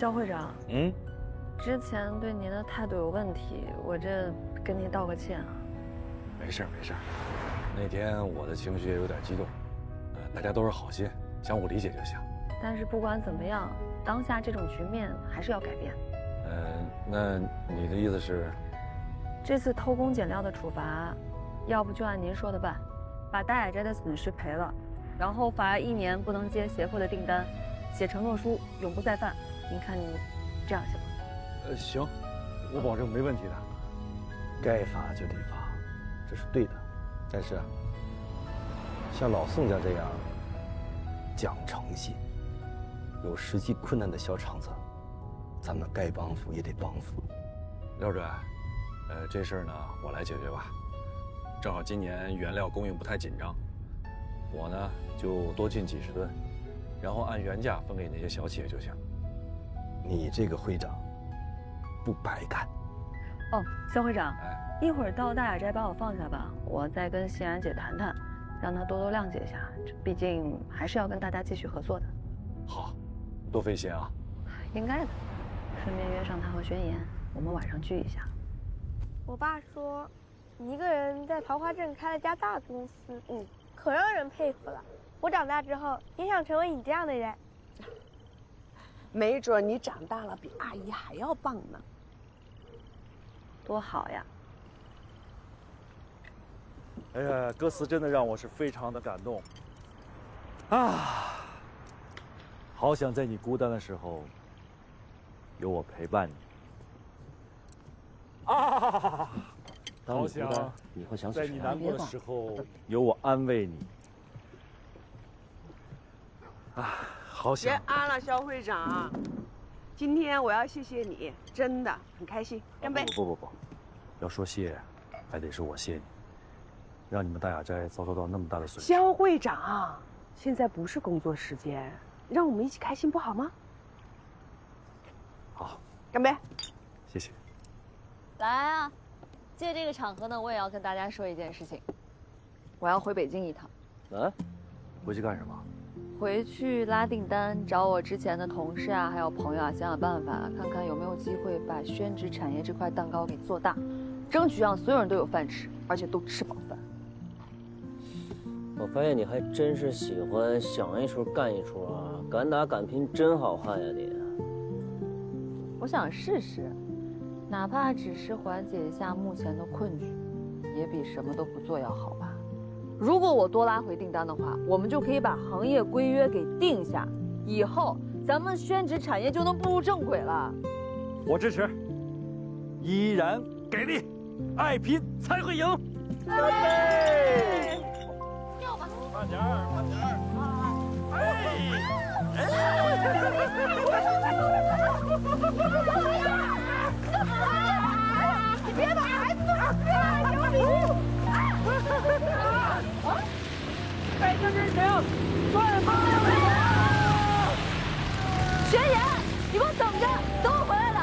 肖会长，之前对您的态度有问题，我这跟您道个歉啊。没事没事，那天我的情绪也有点激动，大家都是好心，相互理解就行。但是不管怎么样，当下这种局面还是要改变。那你的意思是？这次偷工减料的处罚，要不就按您说的办，把大雅斋的损失赔了，然后罚1年不能接协会的订单，写承诺书，永不再犯。您看你这样行吗？行，我保证没问题的。该罚就得罚，这是对的。但是，像老宋家这样讲诚信、有实际困难的小厂子，咱们该帮扶也得帮扶。廖主任，这事儿呢我来解决吧。正好今年原料供应不太紧张，我呢就多进几十吨，然后按原价分给那些小企业就行。你这个会长不白干。哦，肖会长，一会儿到大雅斋把我放下吧，我再跟欣然姐谈谈，让她多多谅解一下，这毕竟还是要跟大家继续合作的。好，多费心啊。应该的，顺便约上她和宣言，我们晚上聚一下。我爸说，你一个人在桃花镇开了家大公司，可让人佩服了。我长大之后也想成为你这样的人。没准你长大了比阿姨还要棒呢。多好呀！哎呀，歌词真的让我是非常的感动啊！好想在你孤单的时候有我陪伴你啊！好想你会想起在你难过的时候有我安慰你啊！好想别安了，肖会长，今天我要谢谢你，真的很开心。干杯！不，要说谢，还得是我谢你，让你们大雅斋遭受到那么大的损失。肖会长，现在不是工作时间，让我们一起开心不好吗？好，干杯！谢谢。来啊！借这个场合呢，我也要跟大家说一件事情，我要回北京一趟。回去干什么？回去拉订单，找我之前的同事啊，还有朋友啊，想想办法，看看有没有机会把宣纸产业这块蛋糕给做大，争取让所有人都有饭吃，而且都吃饱饭。我发现你还真是喜欢想一出干一出啊，敢打敢拼，真好汉呀你！我想试试，哪怕只是缓解一下目前的困局，也比什么都不做要好吧。如果我多拉回订单的话，我们就可以把行业规约给定下，以后咱们宣纸产业就能步入正轨了。我支持，依然给力，爱拼才会赢。干杯！跳吧，慢点儿，慢点儿。你别把孩子打死，有礼物。北京之行，顺风顺水。宣言，你给我等着，等我回来了。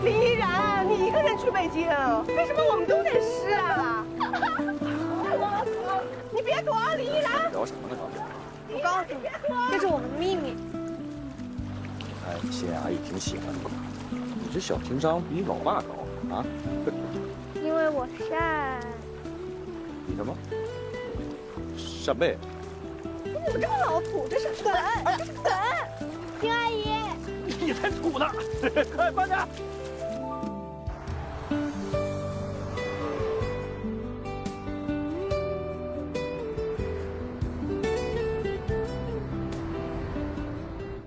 林依然，你一个人去北京，为什么我们都得失来了？你别躲，林依然。聊什么呢？我告诉你，这是我们的秘密。哎，欣然阿姨挺喜欢你的，你这小情商比你老爸高啊！因为我善。你什么？扇贝？你怎么这么老土？这是梗，这是梗。丁阿姨，你才土呢！快慢点！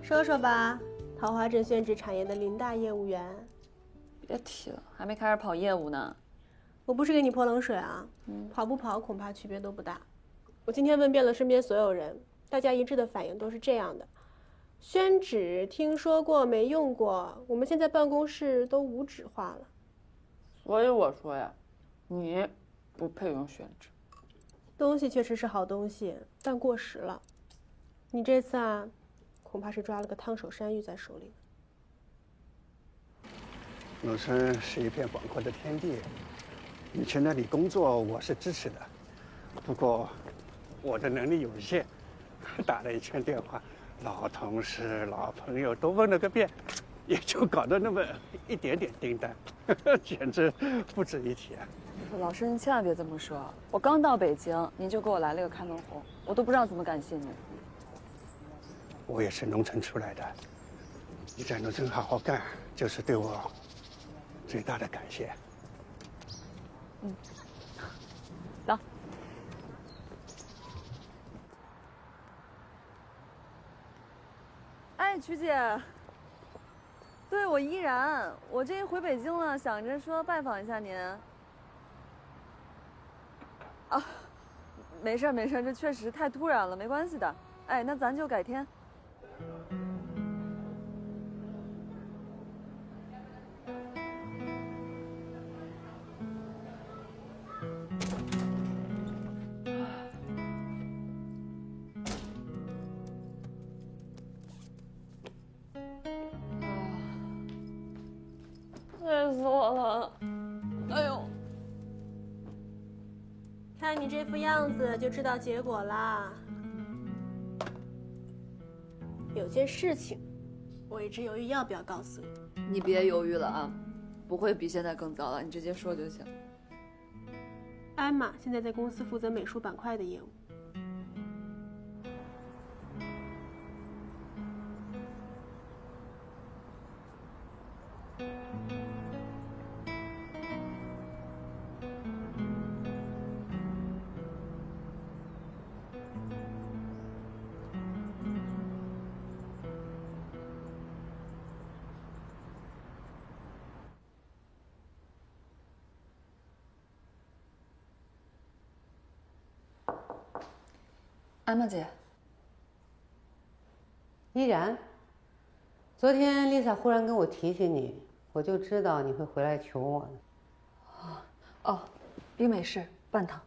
说说吧，桃花镇宣纸产业的林大业务员。别提了，还没开始跑业务呢。我不是给你泼冷水啊，跑不跑恐怕区别都不大。我今天问遍了身边所有人，大家一致的反应都是这样的：宣纸听说过没用过，我们现在办公室都无纸化了。所以我说呀，你不配用宣纸。东西确实是好东西，但过时了。你这次啊，恐怕是抓了个烫手山芋在手里。农村是一片广阔的天地，你去那里工作，我是支持的。不过，我的能力有限，打了一圈电话，老同事、老朋友都问了个遍，也就搞得那么一点点订单，简直不值一提。老师，您千万别这么说。我刚到北京，您就给我来了个开门红，我都不知道怎么感谢您。我也是农村出来的，你在农村好好干，就是对我最大的感谢。嗯，走。哎，曲姐，对我依然，我这一回北京了，想着说拜访一下您。啊，没事没事，这确实太突然了，没关系的。哎，那咱就改天。累死我了！哎呦，看你这副样子就知道结果啦。有件事情，我一直犹豫要不要告诉你。你别犹豫了啊，不会比现在更糟了，你直接说就行。艾玛现在在公司负责美术板块的业务。艾玛姐，依然，昨天 Lisa 忽然跟我提起你，我就知道你会回来求我的。哦，冰美式半糖。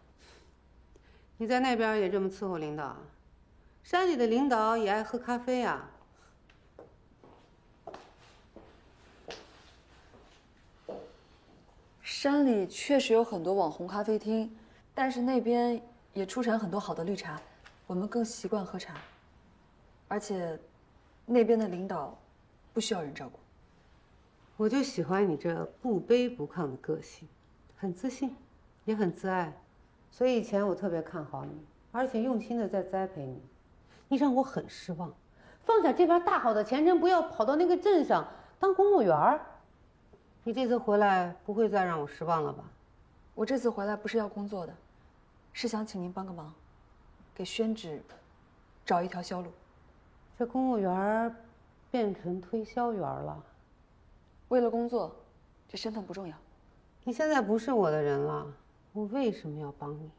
你在那边也这么伺候领导啊？山里的领导也爱喝咖啡啊。山里确实有很多网红咖啡厅，但是那边也出产很多好的绿茶。我们更习惯喝茶，而且那边的领导不需要人照顾。我就喜欢你这不卑不亢的个性，很自信，也很自爱，所以以前我特别看好你，而且用心的在栽培你。你让我很失望，放下这边大好的前程，不要跑到那个镇上当公务员。你这次回来不会再让我失望了吧？我这次回来不是要工作的，是想请您帮个忙。给宣纸找一条销路。这公务员变成推销员了。为了工作，这身份不重要。你现在不是我的人了，我为什么要帮你？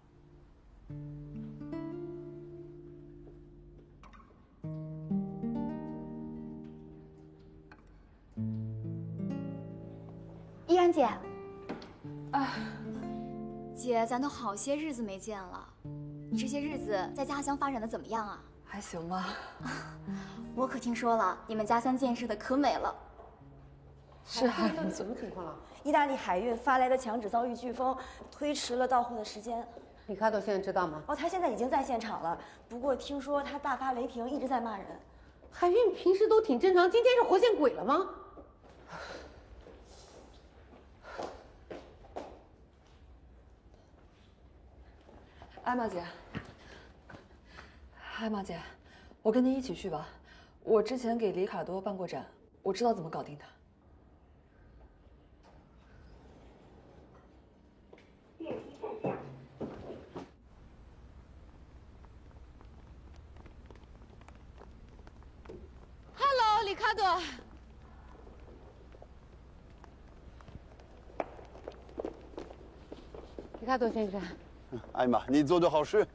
依然姐，姐，咱都好些日子没见了。你这些日子在家乡发展的怎么样啊？还行吧。我可听说了，你们家乡建设的可美了。是啊，到底什么情况了？意大利海运发来的墙纸遭遇飓风，推迟了到货的时间。里卡多现在知道吗？哦，他现在已经在现场了，不过听说他大发雷霆，一直在骂人。海运平时都挺正常，今天是活见鬼了吗？艾玛姐，艾玛姐，我跟您一起去吧。我之前给里卡多办过展，我知道怎么搞定他。Hello， 里卡多。里卡多先生。艾玛，你做的好事。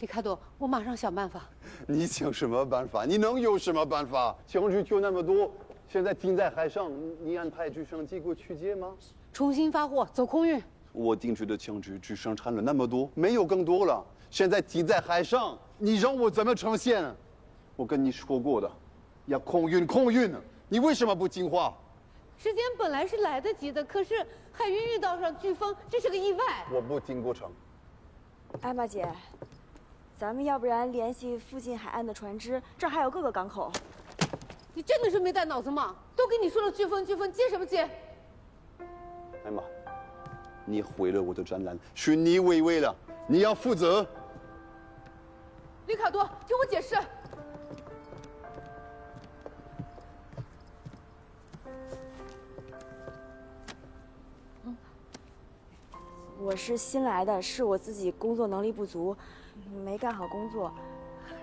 里卡多，我马上想办法。你想什么办法？你能有什么办法？枪支就那么多，现在停在海上，你安排直升机过去接吗？重新发货，走空运。我定制的枪支只生产了那么多，没有更多了。现在停在海上，你让我怎么呈现？我跟你说过的，要空运，空运。你为什么不听话？时间本来是来得及的，可是海运运道上飓风，这是个意外。我不听过程。艾玛姐，咱们要不然联系附近海岸的船只，这儿还有各个港口。你真的是没带脑子吗？都跟你说了飓风，接什么接？艾玛，你毁了我的展览，是你违违了，你要负责。里卡多，听我解释。我是新来的，是我自己工作能力不足，没干好工作，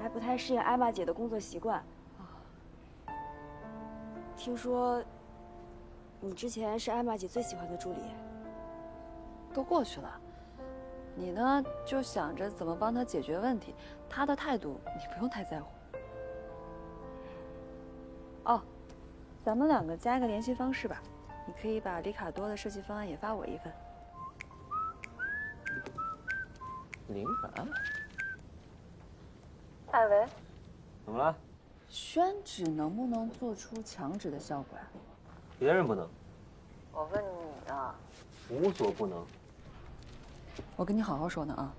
还不太适应艾玛姐的工作习惯。听说你之前是艾玛姐最喜欢的助理。都过去了，你呢就想着怎么帮她解决问题，她的态度你不用太在乎。哦，咱们两个加一个联系方式吧，你可以把里卡多的设计方案也发我一份。灵感？艾维，怎么了？宣纸能不能做出墙纸的效果呀？别人不能，我问你啊。无所不能。我跟你好好说呢啊，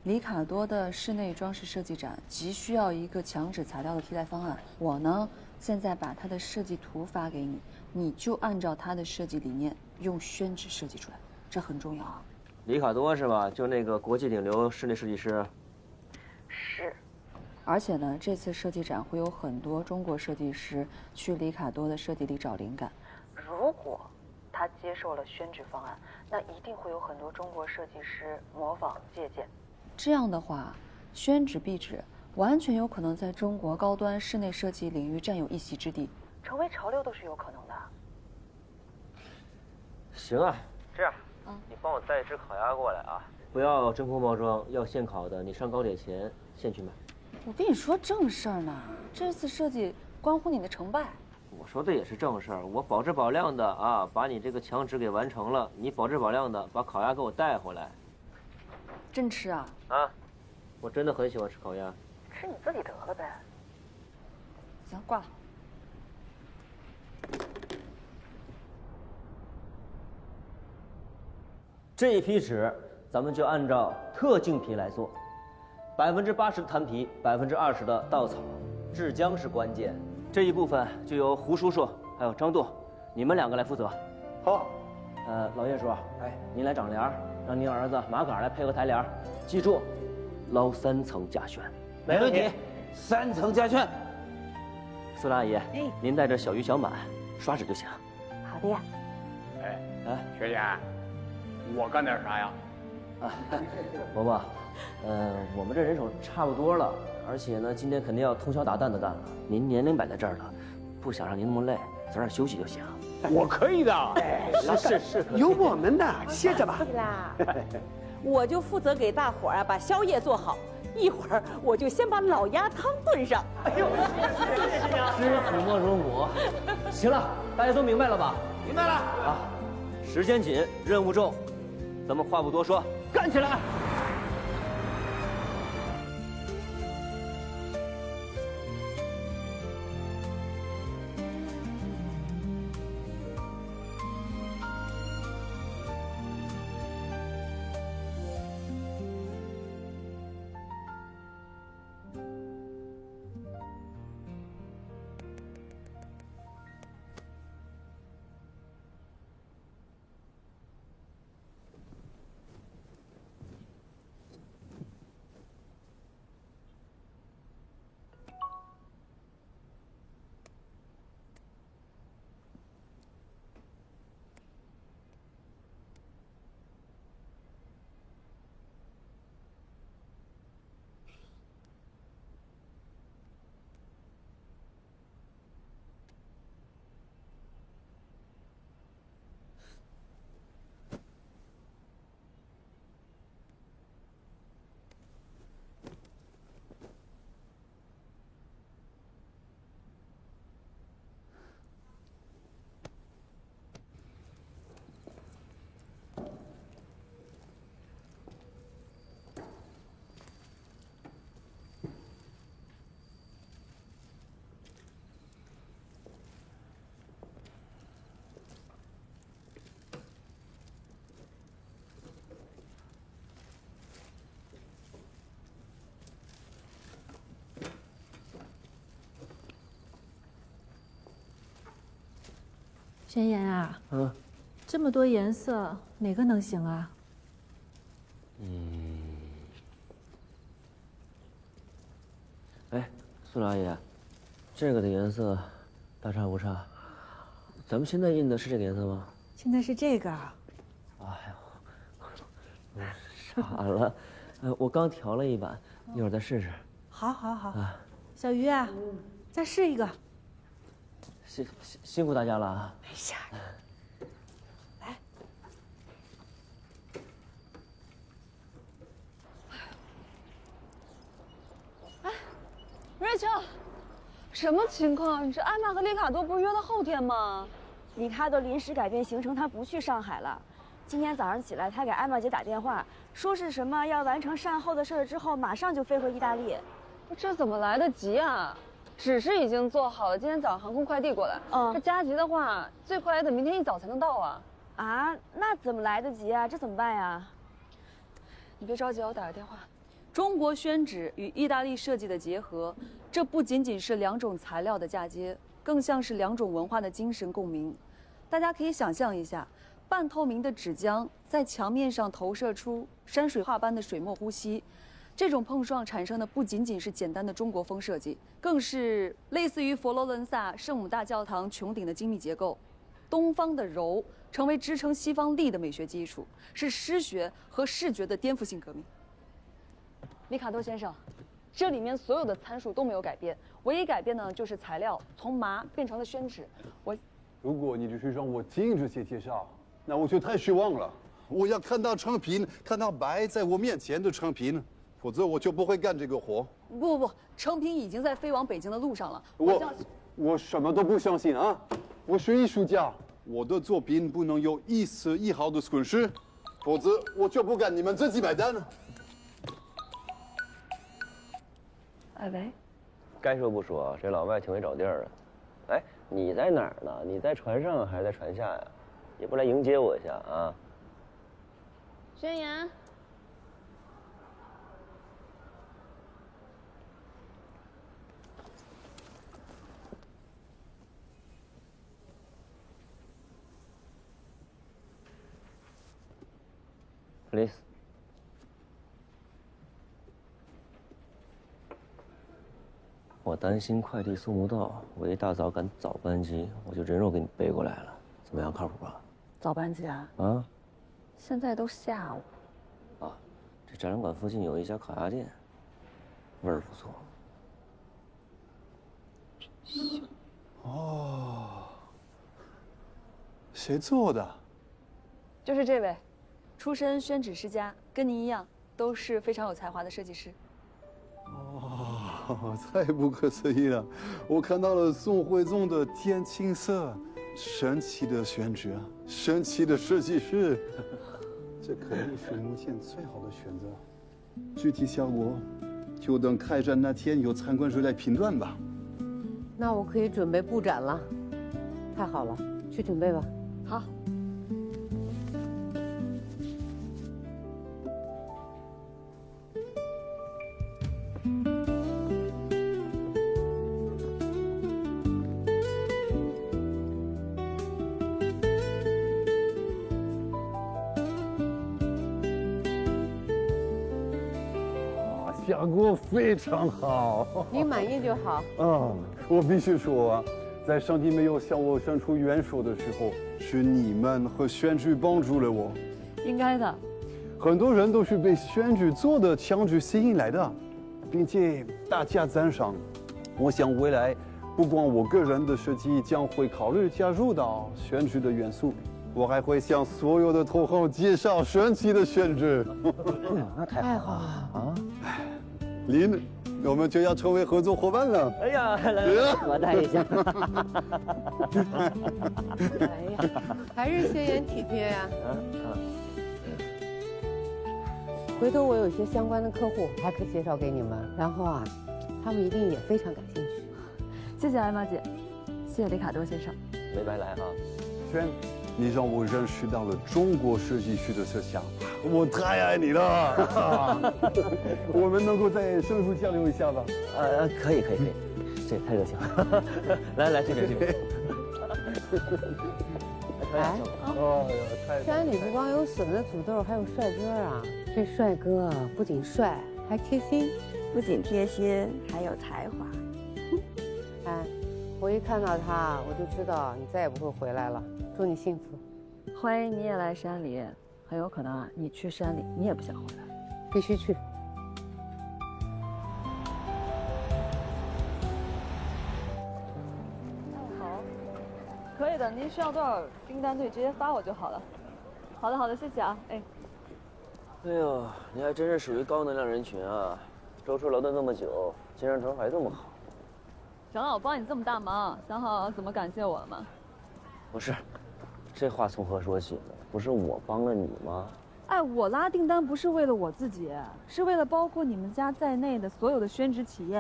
里卡多的室内装饰设计展急需要一个墙纸材料的替代方案。我呢，现在把他的设计图发给你，你就按照他的设计理念用宣纸设计出来，这很重要啊。里卡多是吧？就那个国际顶流室内设计师。是。而且呢，这次设计展会有很多中国设计师去里卡多的设计里找灵感。如果他接受了宣纸方案，那一定会有很多中国设计师模仿借鉴。这样的话，宣纸壁纸完全有可能在中国高端室内设计领域占有一席之地，成为潮流都是有可能的。行啊，这样，你帮我带一只烤鸭过来啊，不要真空包装，要现烤的。你上高铁前现去买。我跟你说正事儿呢，这次设计关乎你的成败。我说的也是正事儿，我保质保量的啊，把你这个墙纸给完成了，你保质保量的把烤鸭给我带回来。真吃啊？啊，我真的很喜欢吃烤鸭。吃你自己得了呗。行，挂了。这一批纸咱们就按照特净皮来做，80%的摊皮，20%的稻草，制浆是关键。这一部分就由胡叔叔还有张舵，你们两个来负责。好。老叶叔，哎，您来长帘儿，让您儿子马杆来配合抬帘儿，记住，捞3层架旋。没问题，3层架旋。苏大爷，您带着小鱼小满刷纸就行。好的呀。学姐，我干点啥呀？伯伯，我们这人手差不多了。而且呢，今天肯定要通宵达旦的干了。您年龄摆在这儿了，不想让您那么累，早点休息就行。我可以的。是，有我们的，歇着吧。对啦，我就负责给大伙儿把宵夜做好，一会儿我就先把老鸭汤炖上。哎呦，知子莫如母。行了，大家都明白了吧？明白了。啊，时间紧，任务重，咱们话不多说，干起来！宣言啊，这么多颜色，哪个能行啊？哎，苏老爷，这个的颜色大差不差。咱们现在印的是这个颜色吗？现在是这个。哎呦，傻了。我刚调了一版，一会儿再试试。好，好，好。小鱼啊，再试一个。辛苦大家了啊！没事。来。哎 ，Rachel， 什么情况？你这艾玛和丽卡多不是约了后天吗？丽卡多临时改变行程，他不去上海了。今天早上起来，他给艾玛姐打电话，说是什么要完成善后的事儿之后，马上就飞回意大利。这怎么来得及啊？指示已经做好了，今天早上航空快递过来。这加急的话，最快也得明天一早才能到啊。啊，那怎么来得及啊？这怎么办呀？你别着急，我打个电话。中国宣纸与意大利设计的结合，这不仅仅是两种材料的嫁接，更像是两种文化的精神共鸣。大家可以想象一下，半透明的纸浆在墙面上投射出山水画般的水墨呼吸。这种碰撞产生的不仅仅是简单的中国风设计，更是类似于佛罗伦萨圣母大教堂穹顶的精密结构。东方的柔成为支撑西方力的美学基础，是诗学和视觉的颠覆性革命。里卡多先生，这里面所有的参数都没有改变，唯一改变呢就是材料从麻变成了宣纸。如果你只是让我听这些介绍，那我就太失望了。我要看到成品，看到摆在我面前的成品。否则我就不会干这个活。不，成品已经在飞往北京的路上了。我什么都不相信啊！我是艺术家，我的作品不能有一丝一毫的损失，否则我就不干你们自己买单了。喂，该说不说，这老外挺会找地儿啊。哎，你在哪儿呢？你在船上还是在船下呀？也不来迎接我一下啊？宣言。Please。我担心快递送不到，我一大早赶早班机，我就人肉给你背过来了，怎么样，靠谱吧？早班机啊？啊？现在都下午。啊，这展览馆附近有一家烤鸭店，味儿不错。哦，谁做的？就是这位。出身宣纸世家，跟您一样，都是非常有才华的设计师。哦，太不可思议了！我看到了宋徽宗的天青色，神奇的宣纸，神奇的设计师，这肯定是目前最好的选择。具体效果，就等开展那天有参观者来评断吧。那我可以准备布展了。太好了，去准备吧。好。效果非常好，你满意就好。我必须说，在上帝没有向我伸出援手的时候，是你们和宣纸帮助了我。应该的。很多人都是被宣纸做的墙纸吸引来的，并且大加赞赏。我想未来，不光我个人的设计将会考虑加入到宣纸的元素，我还会向所有的同行介绍神奇的宣纸。那太好了啊！林，我们就要成为合作伙伴了。哎呀，来，我带一下。哎呀，还是宣言体贴呀。回头我有一些相关的客户，还可以介绍给你们。然后啊，他们一定也非常感兴趣。谢谢艾玛姐，谢谢里卡多先生。没白来哈。轩，你让我认识到了中国设计师的思想，我太爱你了。我们能够再深入交流一下吧？可以，这也太热情了。来，这边。传染效果。哎呀，太山里不光有笋子、土豆，还有帅哥啊！这帅哥不仅帅，还贴心，不仅贴心，还有才华。哎，我一看到他，我就知道你再也不会回来了。祝你幸福。欢迎你也来山里，很有可能啊，你去山里你也不想回来。必须去。好，可以的。您需要多少订单对直接发我就好了。好的，好的，谢谢啊。哎，哎呦，你还真是属于高能量人群啊！舟车劳顿这么久，精神头还这么好。想到我帮你这么大忙，想好怎么感谢我了吗？不是，这话从何说起呢？不是我帮了你吗？哎，我拉订单不是为了我自己，是为了包括你们家在内的所有的宣纸企业。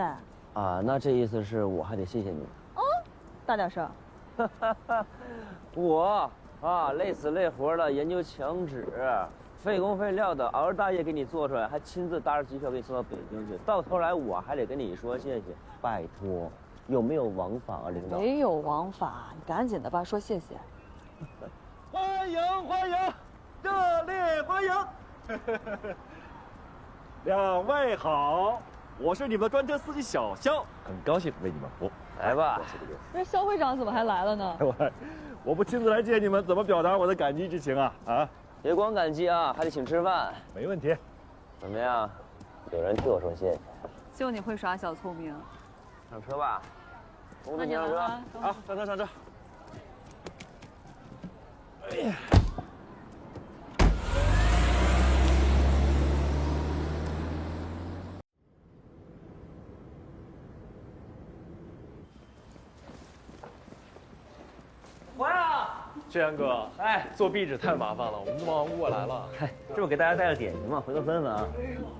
啊，那这意思是我还得谢谢你。哦，大点声。我啊，累死累活的研究墙纸，费工费料的熬着大夜给你做出来，还亲自搭着机票给你送到北京去，到头来我还得跟你说谢谢。拜托，有没有王法啊，领导？没有王法，你赶紧的吧，说谢谢。欢迎欢迎，热烈欢迎！两位好，我是你们的专车司机小肖，很高兴为你们服务。来吧。那肖会长怎么还来了呢？我不亲自来接你们，怎么表达我的感激之情啊？啊！别光感激啊，还得请吃饭。没问题。怎么样？有人替我说谢谢。就你会耍小聪明。上车吧。那你上车。好，上车上车。哎呀！回来了。志阳哥，哎，做壁纸太麻烦了，我们都忙不过来了。嗨，这不给大家带个点心吗？回头分分啊。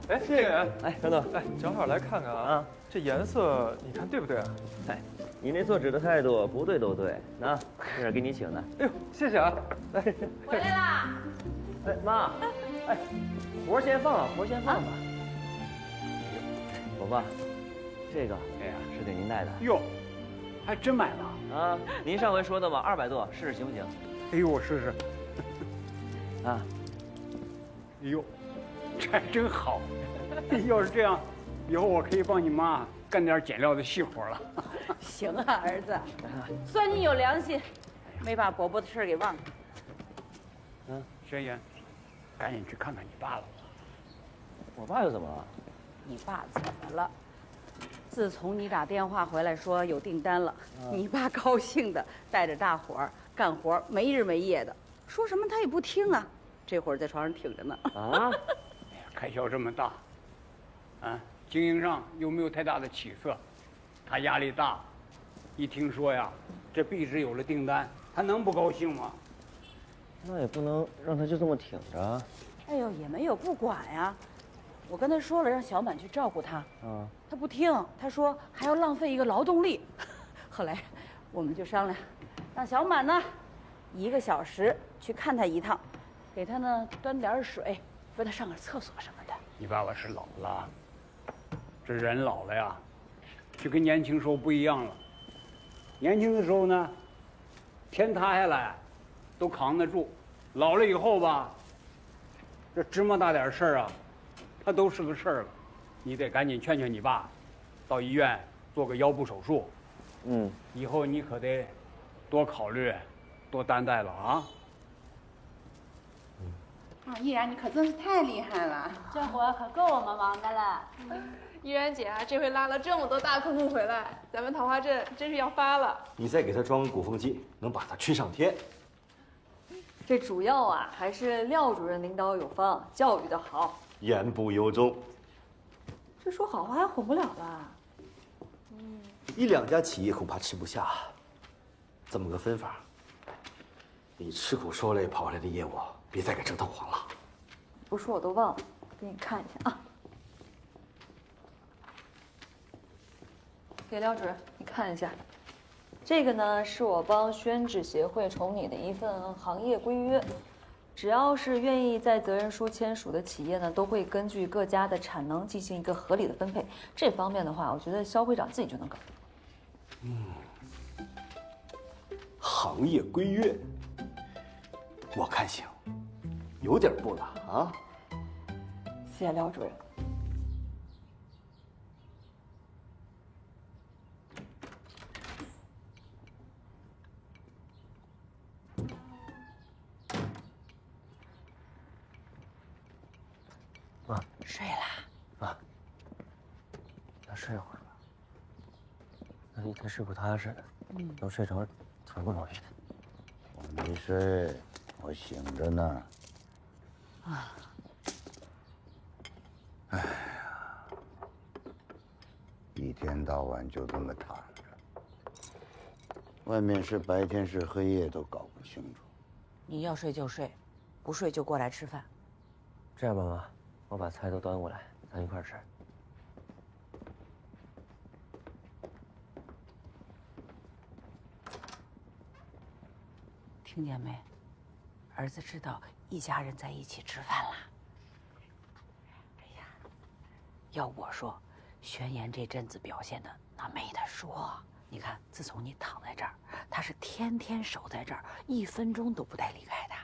哎，这个，哎，等等，哎，正好来看看啊，这颜色你看对不对啊？哎，你那做纸的态度不对都对。啊，这是给你请的。哎呦，谢谢啊。来，回来啦。哎，妈，哎，活先放了，活先放吧。伯伯，这个哎呀是给您带的。哟，还真买了。啊，您上回说的嘛，200多，试试行不行？哎呦，我试试。啊，哎呦，这还真好。要是这样，以后我可以帮你妈干点减料的细活了。行啊，儿子，算你有良心，没把伯伯的事儿给忘了。嗯，轩辕，赶紧去看看你爸了。我爸又怎么了？你爸怎么了？自从你打电话回来说有订单了，你爸高兴的带着大伙儿干活，没日没夜的，说什么他也不听啊。这会儿在床上挺着呢。啊，哎呀，开销这么大，啊，经营上又没有太大的起色，他压力大。一听说呀，这壁纸有了订单，他能不高兴吗？那也不能让他就这么挺着。哎呦，也没有不管呀。我跟他说了，让小满去照顾他，他不听，他说还要浪费一个劳动力。后来我们就商量，让小满呢1个小时去看他一趟，给他呢端点水，扶他上个厕所什么的。你爸爸是老了，这人老了呀，就跟年轻时候不一样了。年轻的时候呢，天塌下来都扛得住，老了以后吧，这芝麻大点事儿啊，他都是个事儿了。你得赶紧劝劝你爸，到医院做个腰部手术。以后你可得多考虑，多担待了啊。啊，依然你可真是太厉害了，这活可够我们忙的了。依然姐啊，这回拉了这么多大客户回来，咱们桃花镇真是要发了。你再给他装鼓风机，能把他吹上天。这主要啊，还是廖主任领导有方，教育的好，言不由衷。这说好话还混不了吧1、2家企业恐怕吃不下。这么个分法，你吃苦受累跑来的业务，别再给折腾黄了。不说我都忘了，给你看一下啊。给廖主任，你看一下。这个呢，是我帮宣纸协会重拟的一份行业规约，只要是愿意在责任书签署的企业呢，都会根据各家的产能进行一个合理的分配。这方面的话，我觉得肖会长自己就能搞定。行业规约，我看行，有点不了啊。谢谢廖主任。妈，睡了。妈，再睡会儿吧。那一天睡不踏实，要睡着挺不容易的。我没睡，我醒着呢。啊。哎呀，一天到晚就这么躺着，外面是白天是黑夜都搞不清楚。你要睡就睡，不睡就过来吃饭。这样吧，妈，我把菜都端过来，咱一块儿吃。听见没？儿子知道一家人在一起吃饭啦。哎呀，要我说，宣言这阵子表现的那没得说。你看，自从你躺在这儿，他是天天守在这儿，1分钟都不带离开的。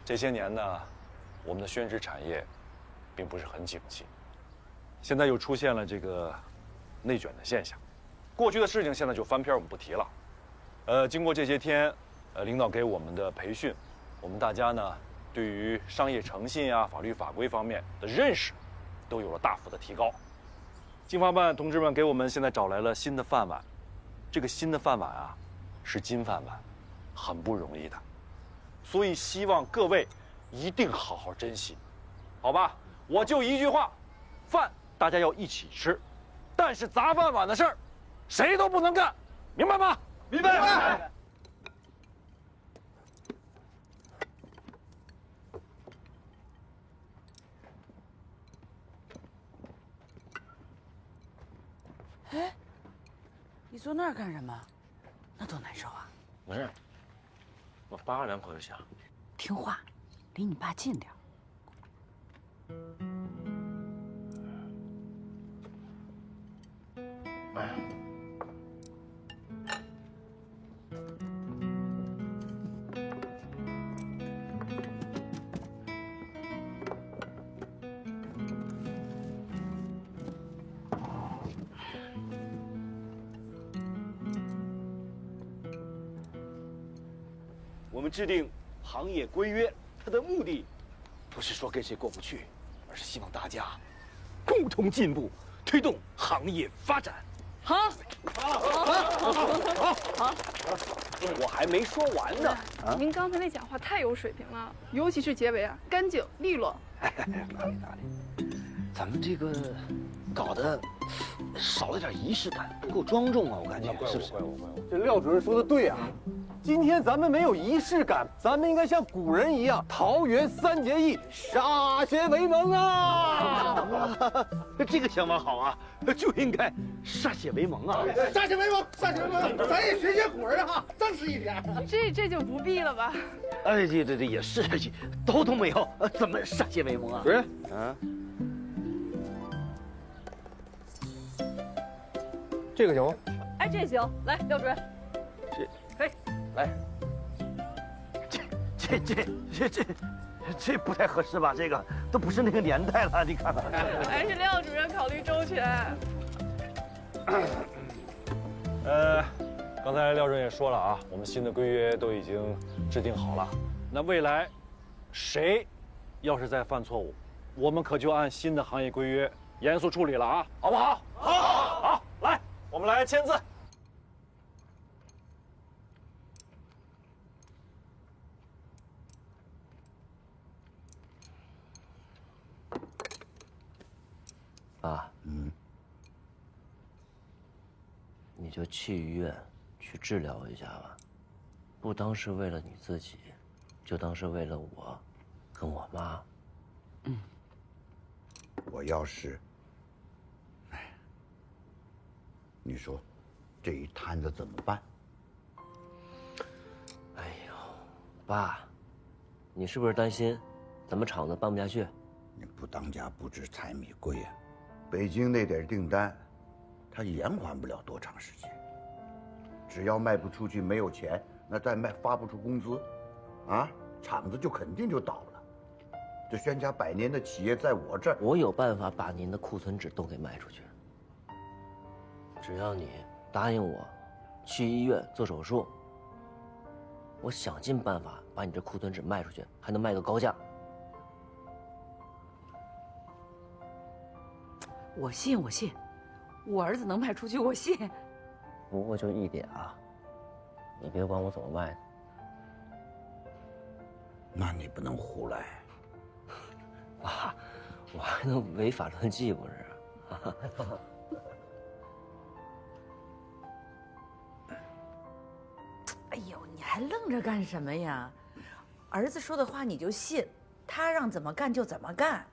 这些年呢，我们的宣纸产业并不是很景气，现在又出现了这个内卷的现象。过去的事情现在就翻篇，我们不提了。经过这些天，领导给我们的培训，我们大家呢，对于商业诚信啊、法律法规方面的认识，都有了大幅的提高。经法办同志们给我们现在找来了新的饭碗，这个新的饭碗啊，是金饭碗，很不容易的，所以希望各位一定好好珍惜，好吧？我就一句话，饭大家要一起吃，但是砸饭碗的事儿，谁都不能干，明白吗？明白。哎，你坐那儿干什么？那多难受啊！没事，我扒拉2口就行。听话，离你爸近点。哎呀。我们制定行业规约，它的目的不是说跟谁过不去，而是希望大家共同进步，推动行业发展。好，我还没说完呢。您刚才那讲话太有水平了，尤其是结尾啊，干净利落。哪里，咱们这个搞得少了点仪式感，不够庄重啊，我感觉是不是？这廖主任说的对啊。今天咱们没有仪式感，咱们应该像古人一样，桃园3结义，歃血为盟啊！这个想法好啊，就应该歃血为盟啊！歃血为盟，歃血为盟，咱也学古人哈，正式一点。这就不必了吧？哎，对，也是，都没有，怎么歃血为盟啊？主任，这个行吗？哎，这行，来，廖主任。嘿，来，这不太合适吧？这个都不是那个年代了，你看看。还是廖主任考虑周全。刚才廖主任也说了啊，我们新的规约都已经制定好了。那未来，谁要是再犯错误，我们可就按新的行业规约严肃处理了啊，好不好？好，来，我们来签字。爸，你就去医院去治疗一下吧，不当是为了你自己，就当是为了我，跟我妈。我要是，你说，这一摊子怎么办？哎呦，爸，你是不是担心咱们厂子办不下去？你不当家不知柴米贵呀！北京那点订单，他延缓不了多长时间。只要卖不出去，没有钱，那再卖发不出工资，啊，厂子就肯定就倒了。这宣家100年的企业在我这儿，我有办法把您的库存纸都给卖出去。只要你答应我，去医院做手术，我想尽办法把你这库存纸卖出去，还能卖个高价。我信，我信，我儿子能卖出去，我信。不过就一点啊，你别管我怎么卖的。那你不能胡来。爸，我还能违法乱纪不是？哎呦，你还愣着干什么呀？儿子说的话你就信，他让怎么干就怎么干。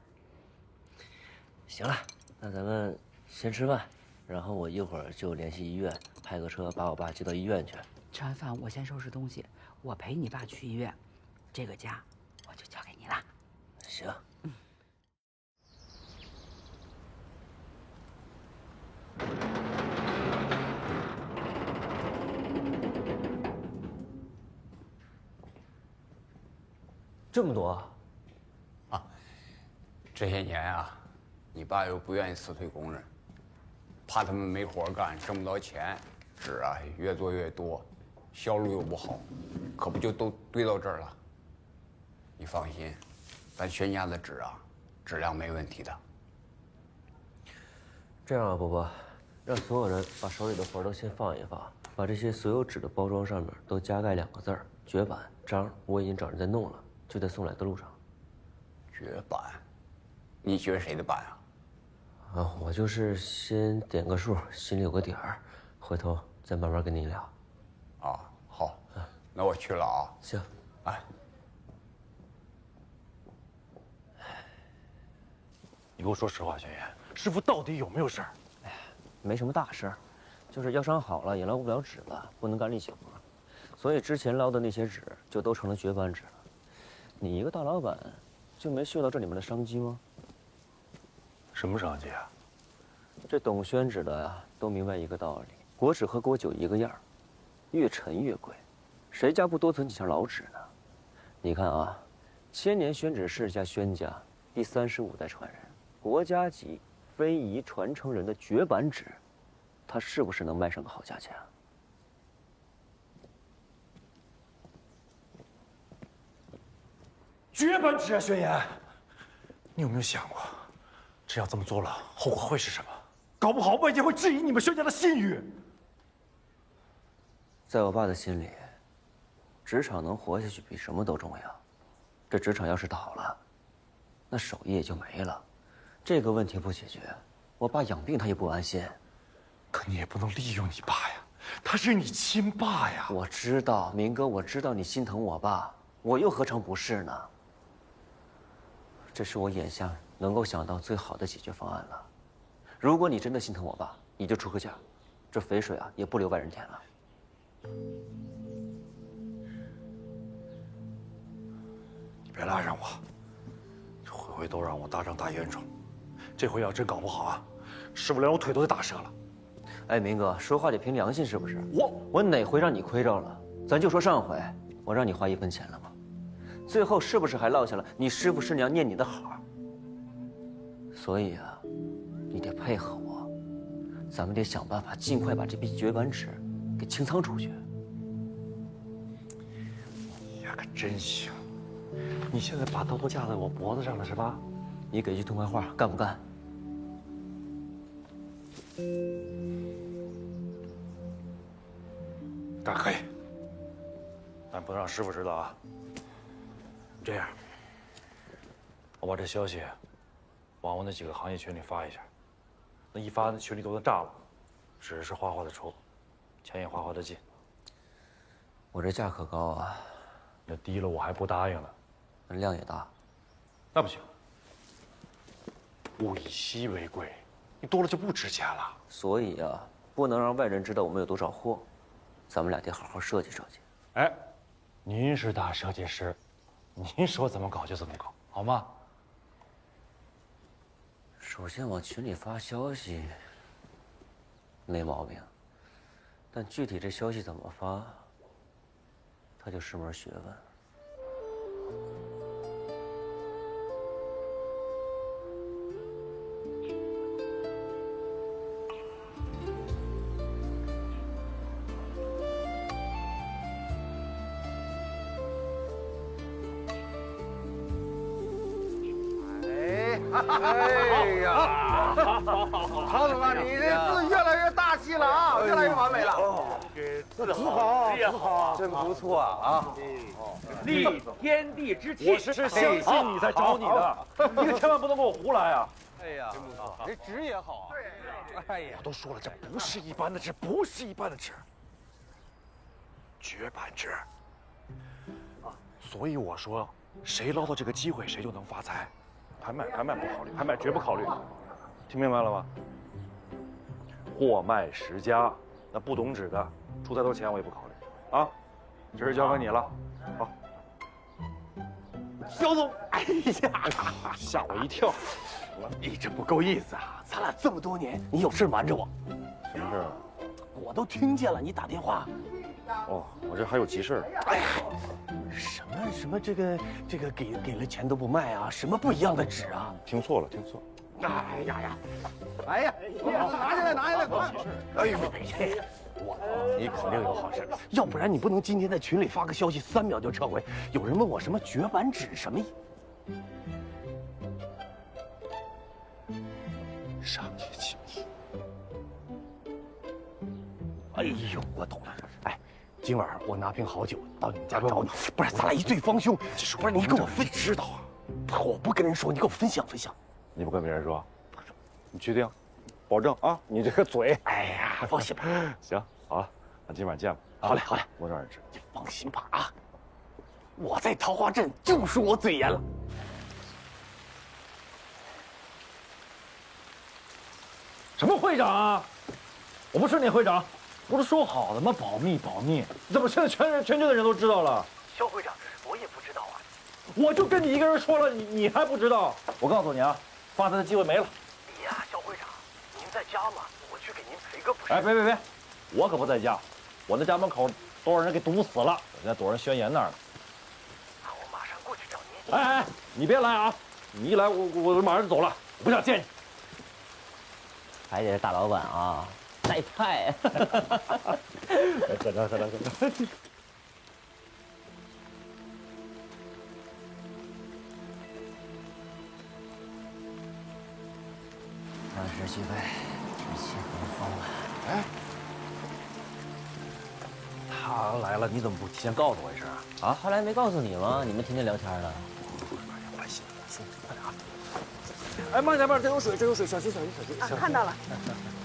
行了，那咱们先吃饭，然后我一会儿就联系医院，派个车把我爸接到医院去。吃完饭我先收拾东西，我陪你爸去医院，这个家我就交给你了。行。这么多啊！这些年啊，你爸又不愿意辞退工人，怕他们没活干，挣不到钱，纸啊越做越多，销路又不好，可不就都堆到这儿了？你放心，咱宣家的纸啊，质量没问题的。这样啊，伯伯，让所有人把手里的活都先放一放，把这些所有纸的包装上面都加盖2个字儿“绝版”章，我已经找人在弄了。就在送来的路上。绝版？你绝谁的版啊？啊，我就是先点个数，心里有个底儿，回头再慢慢跟您聊。啊，好，那我去了啊。行，哎，你给我说实话，轩辕，师傅到底有没有事儿？哎呀，没什么大事儿，就是腰伤好了，也捞不了纸了，不能干力气活，所以之前捞的那些纸就都成了绝版纸了。你一个大老板，就没嗅到这里面的商机吗？什么商机啊？这懂宣纸的呀，都明白一个道理：国纸和国酒一个样儿，越陈越贵，谁家不多存几箱老纸呢？你看啊，千年宣纸世家宣家第35代传人，国家级非遗传承人的绝版纸，它是不是能卖上个好价钱啊？绝版纸啊，宣言，你有没有想过，只要这么做了，后果会是什么？搞不好外界会质疑你们宣家的信誉。在我爸的心里，职场能活下去比什么都重要。这职场要是倒了，那手艺也就没了。这个问题不解决，我爸养病他也不安心。可你也不能利用你爸呀，他是你亲爸呀。我知道，明哥，我知道你心疼我爸，我又何尝不是呢？这是我眼下能够想到最好的解决方案了。如果你真的心疼我爸，你就出个价，这肥水啊也不留外人田了。你别拉上我，这回回都让我大仗大冤种，这回要真搞不好啊，师傅连我腿都给打折了。哎，明哥，说话得凭良心是不是？我哪回让你亏着了？咱就说上回，我让你花1分钱了吗？最后是不是还落下了你师傅师娘念你的好？所以啊，你得配合我，咱们得想办法尽快把这批绝版纸给清仓出去。你呀可真行，你现在把刀都架在我脖子上了是吧？你给句痛快话，干不干？干可以，但不能让师傅知道啊。这样，我把这消息往我那几个行业群里发一下，那一发那群里都能炸了。纸是哗哗的出，钱也哗哗的进。我这价可高啊，那低了我还不答应呢。那量也大，那不行，物以稀为贵，你多了就不值钱了。所以啊，不能让外人知道我们有多少货，咱们俩得好好设计设计。哎，您是大设计师，您说怎么搞就怎么搞，好吗？首先往群里发消息，没毛病，但具体这消息怎么发，它就是门学问。哎呀，曹总啊，你这字越来越大气了啊，越来越完美了。字好，字好，真不错啊！立天地之气，我是相信你才找你的，你可千万不能给我胡来啊！哎呀，真不错，这纸也好啊。哎呀，我都说了，这不是一般的纸，不是一般的纸，绝版纸啊！所以我说，谁捞到这个机会，谁就能发财。拍卖不考虑，拍卖绝不考虑，听明白了吗？货卖十家，那不懂纸的，出再多钱我也不考虑啊。这事交给你了，好。肖总，哎呀，吓我一跳！你这不够意思啊！咱俩这么多年，你有事瞒着我？什么事啊？我都听见了，你打电话。哦，我这还有急事。哎呀，什么这个给了钱都不卖啊？什么不一样的纸啊？听错了，听错。哎呀，拿下来，快！哎呦，你肯定有好事，要不然你不能今天在群里发个消息，3秒就撤回。有人问我什么绝版纸什么意？商业机密。哎呦，我懂了。哎，今晚我拿瓶好酒到你们家找你，不是咱俩一对方兄。不是你跟我分知道啊？我不跟人说，你给我分享。你不跟别人说？你确定？保证啊！你这个嘴。哎呀，放心吧。行，好了，那今晚见吧。好嘞。我让人知。你放心吧啊！我在桃花镇就说我嘴严了。什么会长啊？我不是你会长，不是说好的吗？保密。怎么现在全局的人都知道了？肖会长，我也不知道啊。我就跟你一个人说了，你还不知道？我告诉你啊，发财的机会没了。哎呀，肖会长，您在家吗？我去给您赔个不是。哎，别，我可不在家，我那家门口都让人给堵死了，我现在躲人宣言那儿呢。那我马上过去找您。哎，你别来啊！你一来我马上就走了，我不想见你。还得是大老板啊，带派。喝着。20几杯，这气很疯了。哎，他来了，你怎么不提前告诉我一声啊？后来没告诉你吗？你们天天聊天的。快些，快点啊！哎，慢点，这有水，小心。啊，看到了，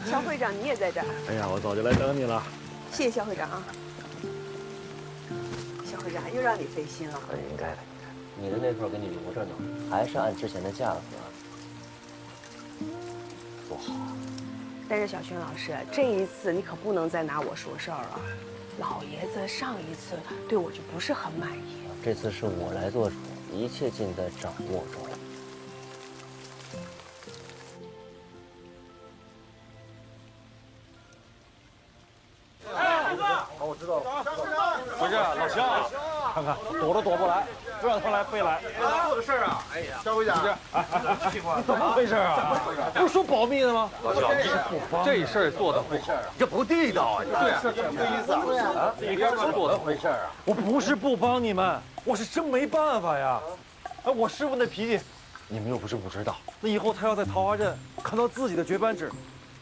肖会长你也在这儿。哎呀，我早就来等你了。谢谢肖会长啊。肖会长又让你费心了。应该的。你的那份给你留着呢，还是按之前的价格。多好啊！但是小轩老师，这一次你可不能再拿我说事儿了。老爷子上一次对我就不是很满意。这次是我来做主，一切尽在掌握中。我知道了。不是老肖，看看躲都躲不来，不让他来非来。做的事儿啊！哎呀，肖会长，你怎么回事啊？不是说保密的吗？老肖，这事儿做的不好，这不地道啊！对，是什么意思啊？你这是做的回事啊？我不是不帮你们，我是真没办法呀。哎，我师傅那脾气，你们又不是不知道。那以后他要在桃花镇看到自己的绝版纸，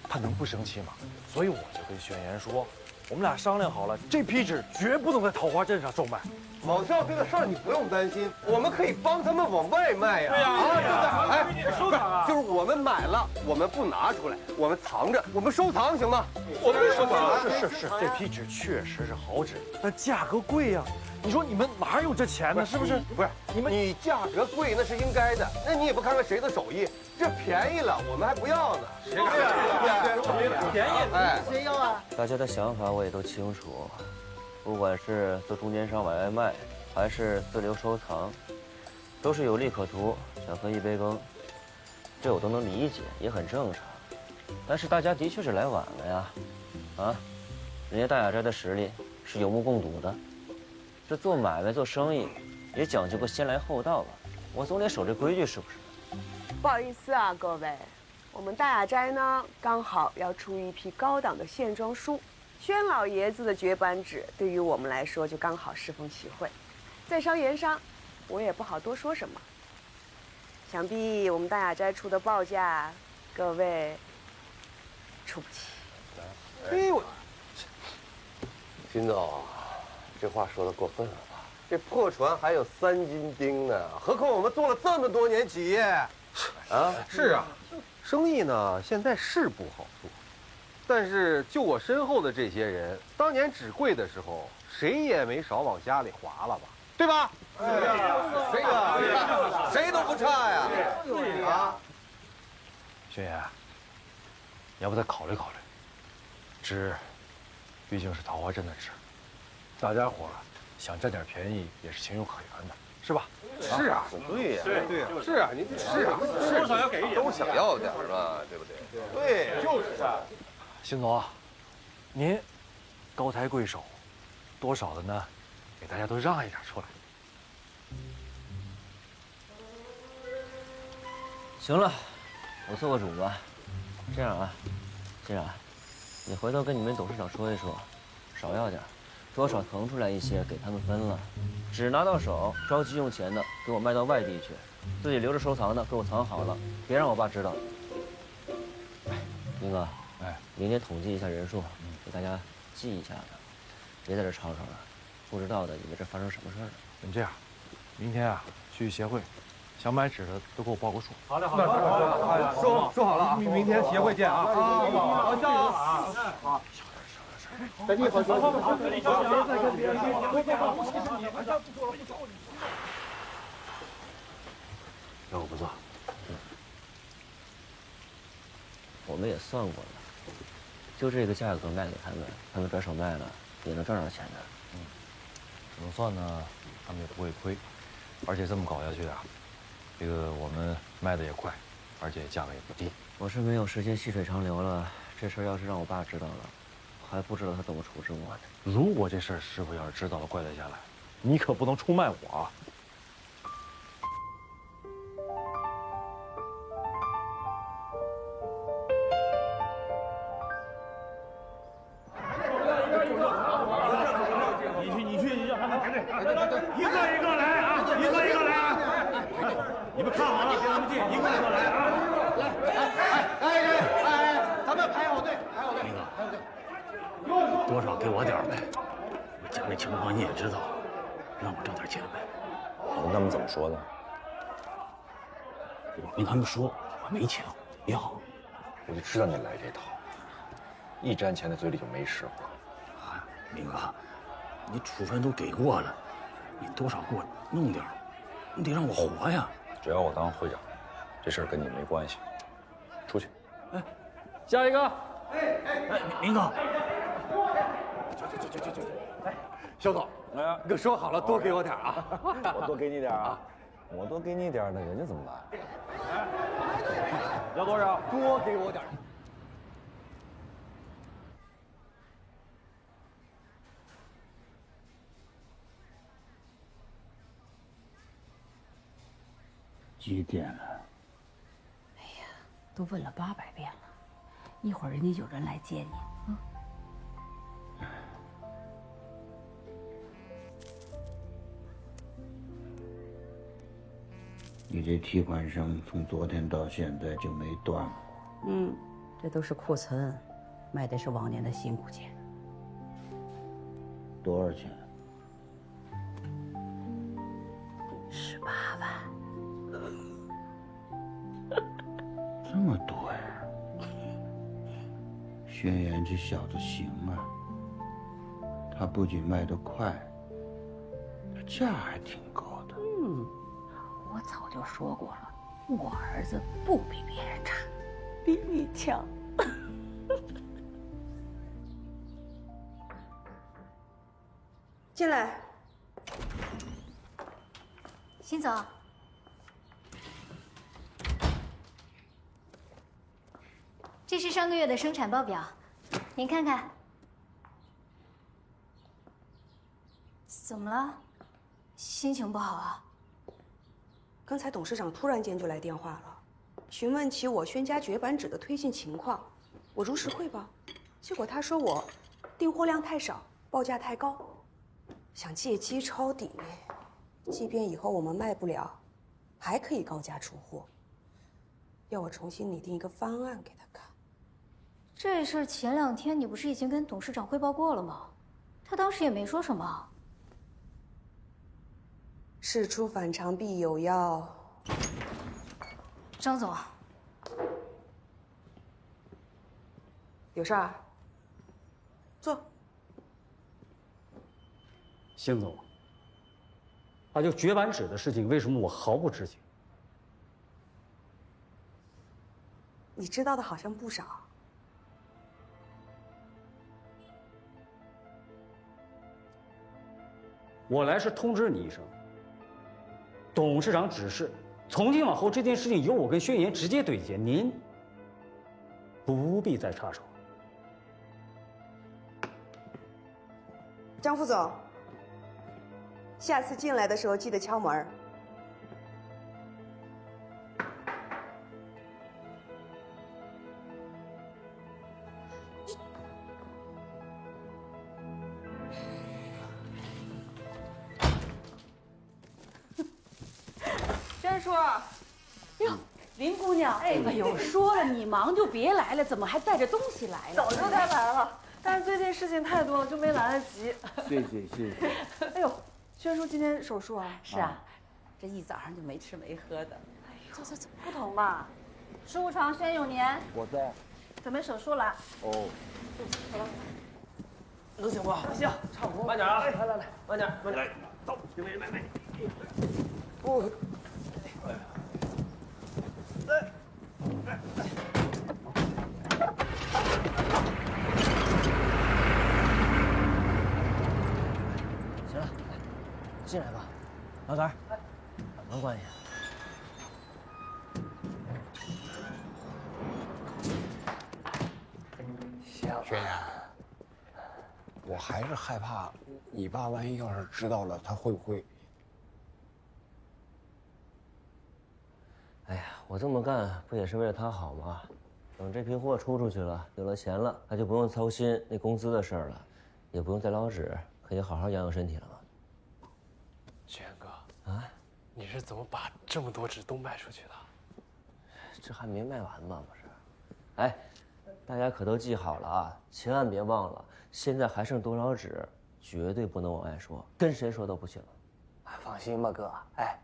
他能不生气吗？所以我就跟宣言说。我们俩商量好了，这批纸绝不能在桃花镇上售卖。老肖，这个事儿你不用担心，我们可以帮他们往外卖呀。对呀，哎，收藏啊！就是我们买了，我们不拿出来，我们藏着，我们收藏行吗？我们收藏。是，这批纸确实是好纸，但价格贵呀。你说你们哪有这钱呢？是不是？不是你价格贵那是应该的，那你也不看看谁的手艺，这便宜了我们还不要呢。谁便宜？哎，谁要啊？大家的想法我也都清楚，不管是做中间商往外卖，还是自留收藏，都是有利可图，想分一杯羹，这我都能理解，也很正常。但是大家的确是来晚了呀，啊，人家大雅斋的实力是有目共睹的。这做买卖做生意，也讲究个先来后到吧。我总得守这规矩，是不是？不好意思啊，各位，我们大雅斋呢刚好要出一批高档的线装书，宣老爷子的绝版纸对于我们来说就刚好适逢其会。在商言商，我也不好多说什么。想必我们大雅斋出的报价，各位出不起。哎我，金总，这话说的过分了吧？这破船还有3斤钉呢，何况我们做了这么多年企业，啊？是啊，生意呢现在是不好做，但是就我身后的这些人，当年纸贵的时候，谁也没少往家里划了吧？对吧？谁都不差呀。对啊，轩爷，要不再考虑考虑？纸，毕竟是桃花镇的纸，大家伙想占点便宜也是情有可原的，是吧？是啊，对呀，对呀，是啊，您是啊，多少要给一点，都想要点嘛，对不对？对，就是啊。邢总，您高抬贵手，多少的呢？给大家都让一点出来。行了，我做个主吧。这样啊，金冉，你回头跟你们董事长说一说，少要点，多少腾出来一些给他们分了。纸拿到手，着急用钱的给我卖到外地去，自己留着收藏的给我藏好了，别让我爸知道。明哥，明天统计一下人数，给大家记一下子，别在这吵吵了，不知道的以为这发生什么事了。你这样，明天啊去协会，想买纸的都给我报个数。好的，好的，说好了啊，明天协会见啊！好，加油啊！好。再见，好，要不错。我们也算过了，就这个价格卖给他们，他们转手卖了也能赚着钱的。怎么算呢？他们也不会亏，而且这么搞下去啊，这个我们卖的也快，而且价格也不低。我是没有时间细水长流了，这事儿要是让我爸知道了，还不知道他怎么处置我呢。如果这事儿师傅要是知道了，怪罪下来，你可不能出卖我啊！你去，让他们排队，一个一个来啊，一个一个来啊！你们看好了，别那么近，一个一个来啊！来，咱们排好队，排好队。明哥，多少给我点呗，我家里情况你也知道，让我挣点钱呗。你跟他们怎么说的？我跟他们说我没钱，要。我就知道你来这套，一沾钱的嘴里就没实话。啊，明哥，你处分都给过了，你多少给我弄点，你得让我活呀。只要我当会长，这事儿跟你没关系。出去。哎，下一个。哎，明哥。哎，肖总，可说好了，多给我点啊！我多给你点啊！我多给你点，那人家怎么办？要多少？多给我点。几点了？哎呀，都问了800遍了，一会儿人家有人来接你啊。你这提款声从昨天到现在就没断过。嗯，这都是库存，卖的是往年的辛苦钱。多少钱？18万。这么多呀！轩辕这小子行啊，他不仅卖得快，他价还挺高的。嗯，我早就说过了，我儿子不比别人差，比你强。进来。辛总，这是上个月的生产报表，您看看。怎么了？心情不好啊？刚才董事长突然间就来电话了，询问起我轩家绝版纸的推进情况。我如实汇报，结果他说我订货量太少，报价太高，想借机抄底。即便以后我们卖不了，还可以高价出货，要我重新拟定一个方案给他看。这事儿前2天你不是已经跟董事长汇报过了吗？他当时也没说什么。事出反常必有妖。张总，有事儿？坐。邢总，就绝版纸的事情，为什么我毫不知情？你知道的好像不少。我来是通知你一声。董事长指示，从今往后这件事情由我跟轩言直接对接，您不必再插手。张副总，下次进来的时候记得敲门。轩叔，哟，林姑娘，哎呦，说了你忙就别来了，怎么还带着东西来了？早就该来了，但是最近事情太多了，就没来得及。谢谢谢谢。哎呦，轩叔今天手术啊？是啊，这一早上就没吃没喝的。哎呦，这不疼吧？事务长轩永年，我在。准备手术了。哦。好了。能行不？行，差不多。慢点啊！来，慢点，慢点。走，慢。不。行了，进来吧，老三，把门关一下。轩言，我还是害怕你爸万一要是知道了，他会不会？哎呀，我这么干不也是为了他好吗？等这批货出去了，有了钱了，他就不用操心那工资的事儿了，也不用再捞纸，可以好好养身体了嘛。轩哥啊，你是怎么把这么多纸都卖出去的？这还没卖完吗？不是？哎，大家可都记好了啊，千万别忘了，现在还剩多少纸，绝对不能往外说，跟谁说都不行。放心吧，哥，哎，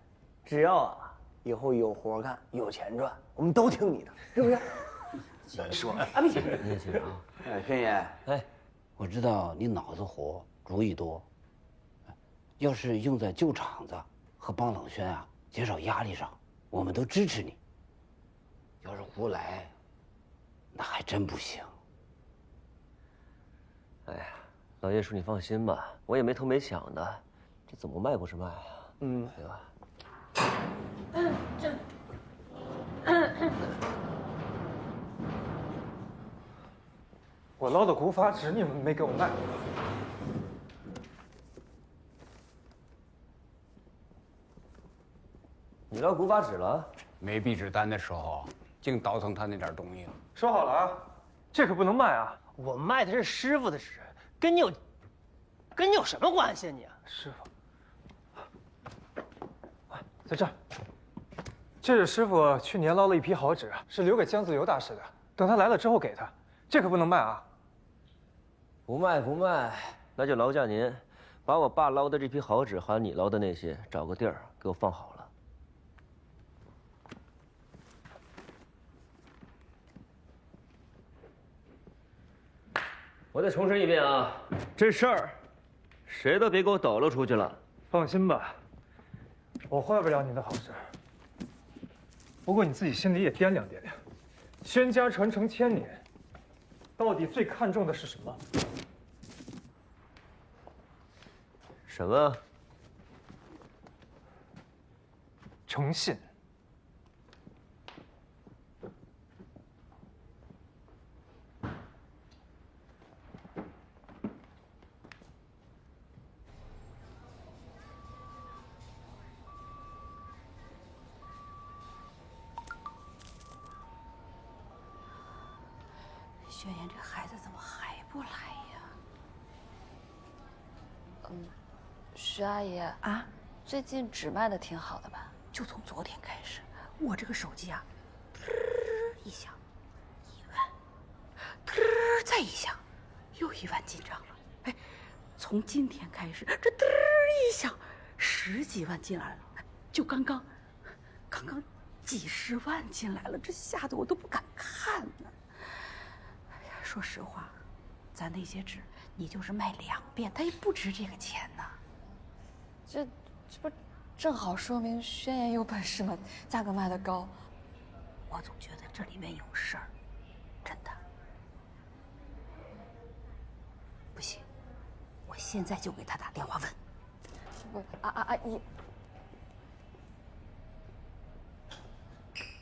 只要以后有活干，有钱赚，我们都听你的，是不是？你说，你也记着啊。轩言，哎，我知道你脑子活，主意多。要是用在救厂子和帮冷轩啊减少压力上，我们都支持你。要是胡来，那还真不行。哎呀，老叶叔你放心吧，我也没偷没抢的，这怎么卖不是卖啊？对吧？我捞的古法纸你们没给我卖。你捞古法纸了？没壁纸单的时候，净倒腾他那点东西了。说好了啊，这可不能卖啊！我卖的是师傅的纸，跟你有什么关系啊你？师傅，在这儿。这是师傅去年捞了一批好纸，是留给江自由大师的，等他来了之后给他。这可不能卖啊！不卖，那就劳驾您，把我爸捞的这批好纸，还有你捞的那些，找个地儿给我放好了。我再重申一遍啊，这事儿，谁都别给我抖搂出去了。放心吧，我坏不了你的好事。不过你自己心里也掂量掂量，轩家传承1000年，到底最看重的是什么？什么？诚信。轩言这孩子怎么还不来呀？徐阿姨啊，最近纸卖的挺好的吧？就从昨天开始，我这个手机啊，一响，1万，再一响，又1万进账了。哎，从今天开始，这一响，10几万进来了。就刚刚几十万进来了，这吓得我都不敢看呢。哎呀，说实话，咱那些纸，你就是卖2遍，它也不值这个钱呢。这不正好说明轩言有本事吗？价格卖得高。我总觉得这里面有事儿，真的。不行，我现在就给他打电话问。不，阿姨。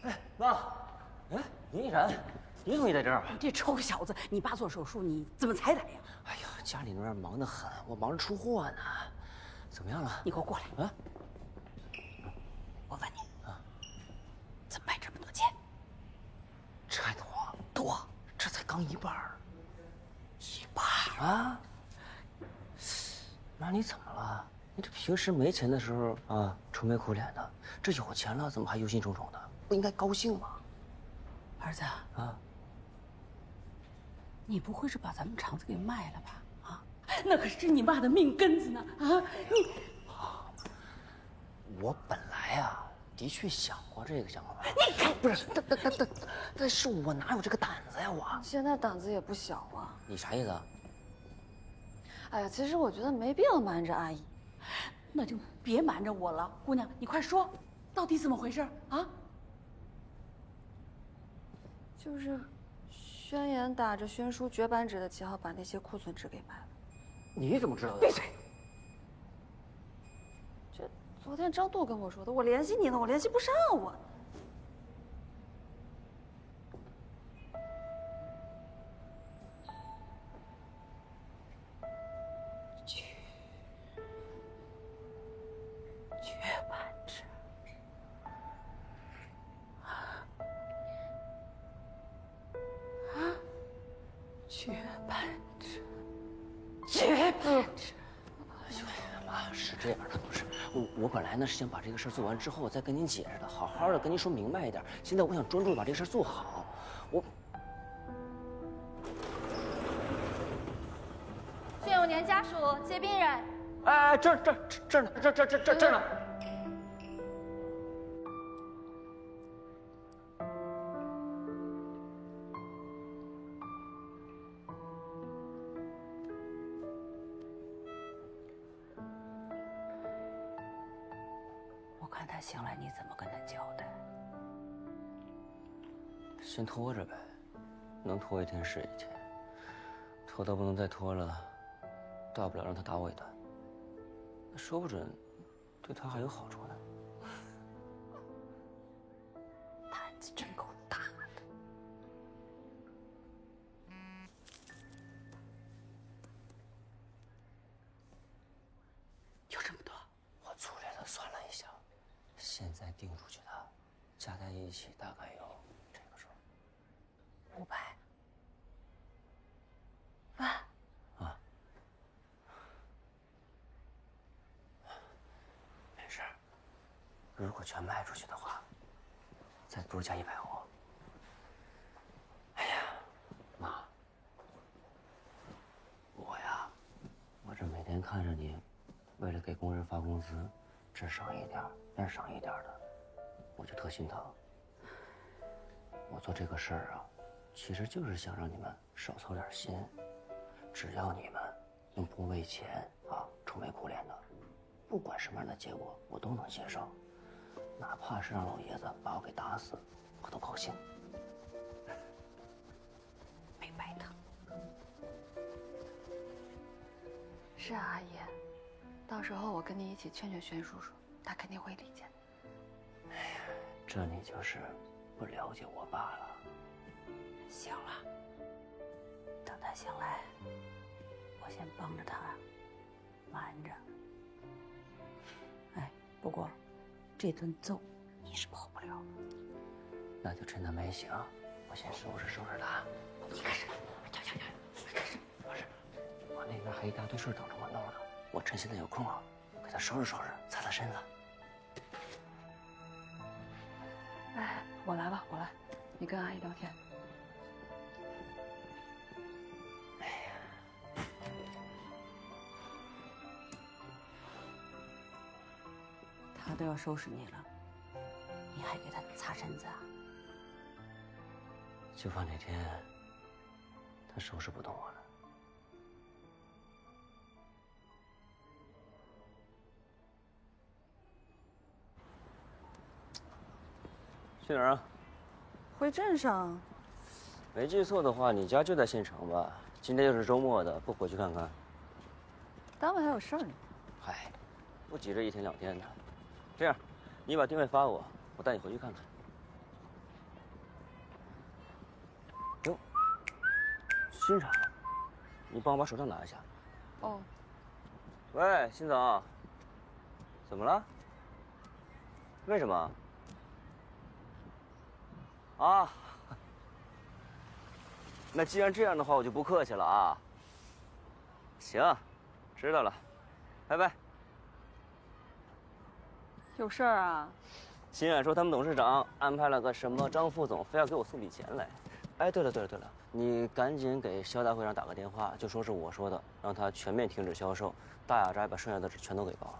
哎，妈，哎，林依然，你怎么也在这儿啊？你这臭小子，你爸做手术，你怎么才来呀？哎呀，家里那边忙得很，我忙着出货呢。怎么样了？你给我过来啊！我问你啊，怎么卖这么多钱？这还多，这才刚1半。1半啊！妈，你怎么了？你这平时没钱的时候啊，愁眉苦脸的，这有钱了怎么还忧心忡忡的？不应该高兴吗？儿子啊，你不会是把咱们厂子给卖了吧？啊，那可是你妈的命根子呢！啊，你，我本来啊，的确想过这个想法。你看，不是，但是我哪有这个胆子呀？我现在胆子也不小啊。你啥意思啊？哎呀，其实我觉得没必要瞒着阿姨。那就别瞒着我了，姑娘，你快说，到底怎么回事啊？就是轩言打着宣书绝版纸的旗号，把那些库存纸给卖了。你怎么知道的？闭嘴！这昨天张杜跟我说的，我联系你呢，我联系不上我。绝版纸。绝版纸，绝版纸。妈，是这样的，不是我本来呢是想把这个事儿做完之后再跟您解释的，好好的跟您说明白一点。现在我想专注的把这个事儿做好。宣永年家属接病人。哎，这儿呢。我看他醒来，你怎么跟他交代？先拖着呗，能拖1天是1天，拖到不能再拖了，大不了让他打我一顿，说不准对他还有好处呢。胆子真够大的。有这么多？我粗略的算了一下，现在订出去的，加在一起大概有这个数，500万。啊，没事，如果全卖出去的话，再多加150。哎呀，妈，我这每天看着你，为了给工人发工资，这省一点那省一点的，我就特心疼。我做这个事儿啊，其实就是想让你们少操点心。只要你们能不为钱啊愁眉苦脸的，不管什么样的结果，我都能接受，哪怕是让老爷子把我给打死，我都高兴。明白的。是啊，阿姨，到时候我跟你一起劝劝轩叔叔，他肯定会理解。哎呀，这你就是不了解我罢了。行了，等他醒来，我先帮着他瞒着。哎，不过这顿揍你是跑不了了。那就趁他没醒，我我先收拾收拾他。你开始，开始。不是，我那边还一大堆事等着我弄呢。我趁现在有空啊，给他收拾收拾，擦擦身子。哎，我来吧，我来，你跟阿姨聊天。哎呀，他都要收拾你了，你还给他擦身子啊？就怕哪天他收拾不动我了。去哪儿啊？回镇上。没记错的话，你家就在县城吧？今天又是周末的，不回去看看？单位还有事儿呢。嗨，不急着一天两天的。这样，你把定位发我，我带你回去看看。哟，欣赏，你帮我把手杖拿一下。哦。喂，辛总，怎么了？为什么？啊，那既然这样的话，我就不客气了啊。行，知道了，拜拜。有事儿啊？新远说他们董事长安排了个什么张副总，非要给我送笔钱来。哎，对了，你赶紧给肖大会长打个电话，就说是我说的，让他全面停止销售，大雅斋把剩下的全都给包了。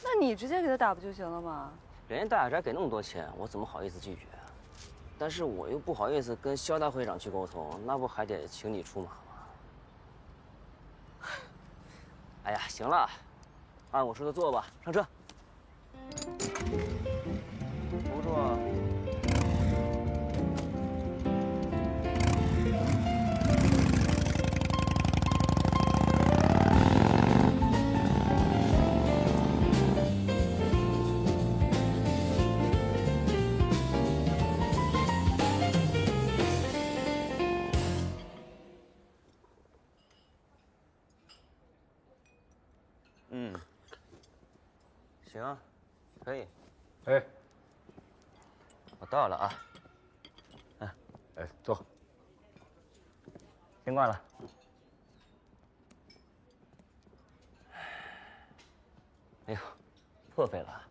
那你直接给他打不就行了吗？人家大雅斋给那么多钱，我怎么好意思拒绝啊？但是我又不好意思跟肖大会长去沟通，那不还得请你出马吗？哎呀，行了，按我说的做吧，上车。扶住啊！行，可以。哎，我到了啊。哎，坐。先挂了。哎呦，破费了。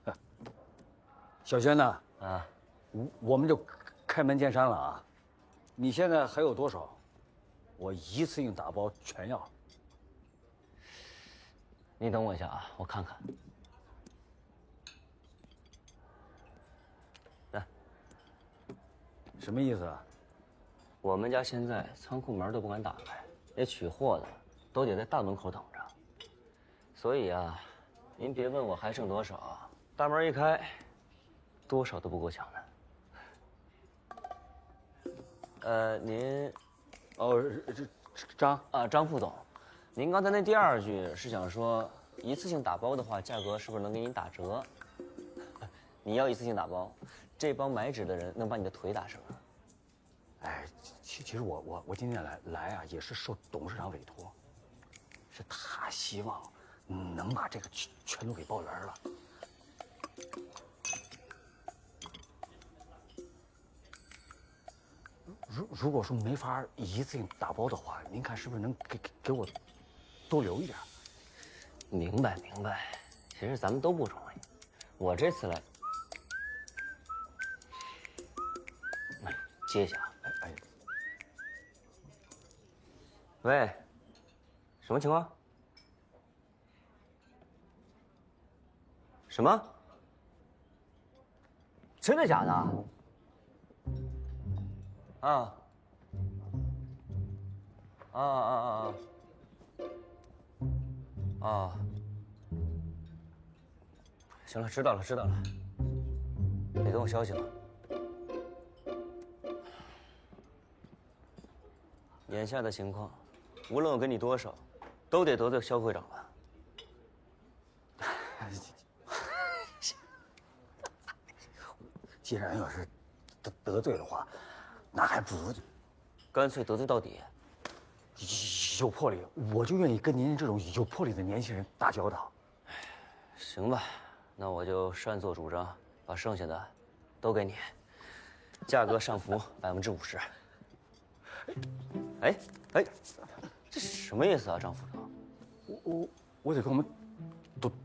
小轩呢？啊，我们就开门见山了啊！你现在还有多少？我一次性打包全要。你等我一下啊，我看看。来，什么意思啊？我们家现在仓库门都不敢打开，连取货的都得在大门口等着。所以啊，您别问我还剩多少，大门一开，多少都不够抢的。您，哦，张副总，您刚才那第二句是想说一次性打包的话，价格是不是能给您打折？你要一次性打包，这帮买纸的人能把你的腿打折。哎，其实我今天来啊，也是受董事长委托，是他希望能把这个全都给包圆了。如果说没法一次性打包的话，您看是不是能给我多留一点？明白。其实咱们都不容易，我这次来，接一下啊。哎，喂，什么情况？什么？真的假的？啊！行了，知道了。得等我消息了。眼下的情况，无论我给你多少，都得得罪肖会长吧？既然要是得罪的话，那还不如干脆得罪到底。有魄力，我就愿意跟您这种有魄力的年轻人打交道。行吧，那我就擅作主张，把剩下的都给你。价格上浮50%。哎，这什么意思啊，张副总？我得跟我们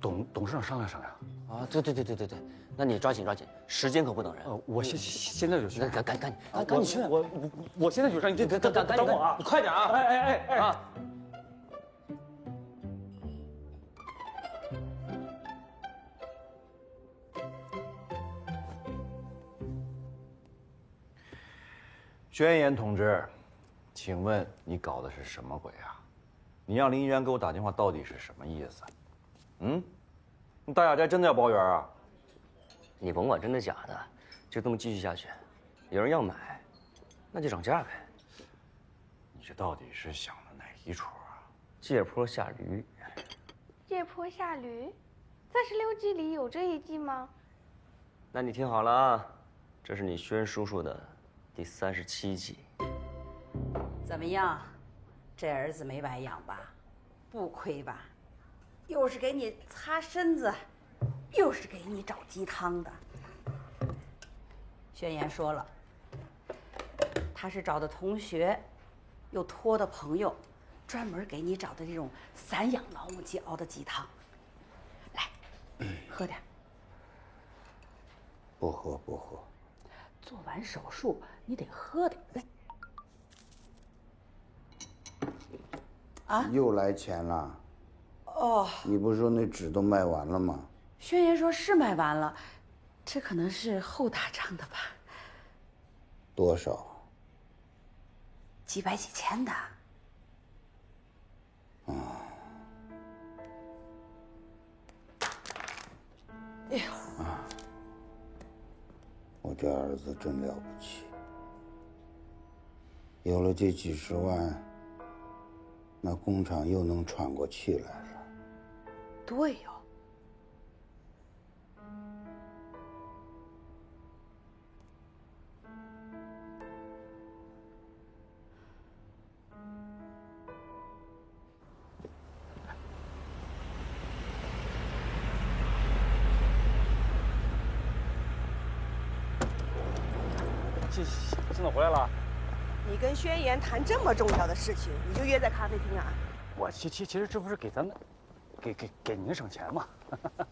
董事长商量商量。啊，对，那你抓紧，时间可不等人。我现在就去。赶紧去！我现在就上，你等我啊！你快点啊！哎啊！宣言同志，请问你搞的是什么鬼啊？你让林渊给我打电话到底是什么意思？你大雅斋真的要包圆啊？你甭管真的假的，就这么继续下去，有人要买，那就涨价呗。你这到底是想的哪一出啊？借坡下驴。借坡下驴，36计里有这一计吗？那你听好了啊，这是你宣叔叔的第37计。怎么样，这儿子没白养吧？不亏吧？又是给你擦身子，又是给你找鸡汤的。宣言说了，他是找的同学，又托的朋友，专门给你找的这种散养老母鸡熬的鸡汤。来，喝点。不喝。做完手术你得喝点。啊！又来钱了。哦，你不是说那纸都卖完了吗？宣言说是卖完了，这可能是后打仗的吧？多少？几百几千的。哎呦！我这儿子真了不起，有了这几十万，那工厂又能喘过气来了。对哟。现在回来了。你跟宣言谈这么重要的事情，你就约在咖啡厅啊？我其实这不是给咱们，给您省钱嘛。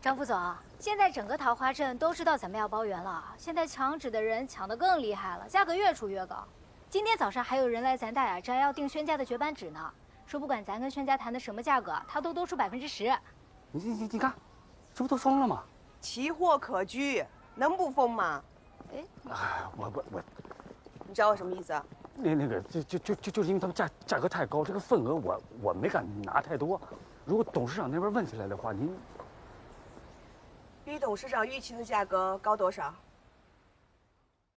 张副总，现在整个桃花镇都知道咱们要包圆了，现在抢纸的人抢得更厉害了，价格越出越高。今天早上还有人来咱大雅斋要订宣家的绝版纸呢，说不管咱跟宣家谈的什么价格，他都多出10%。你看，这不都疯了吗？奇货可居，能不疯吗？哎，我，你知道我什么意思啊？那个就是因为他们价格太高，这个份额我没敢拿太多。如果董事长那边问起来的话，您比董事长预期的价格高多少？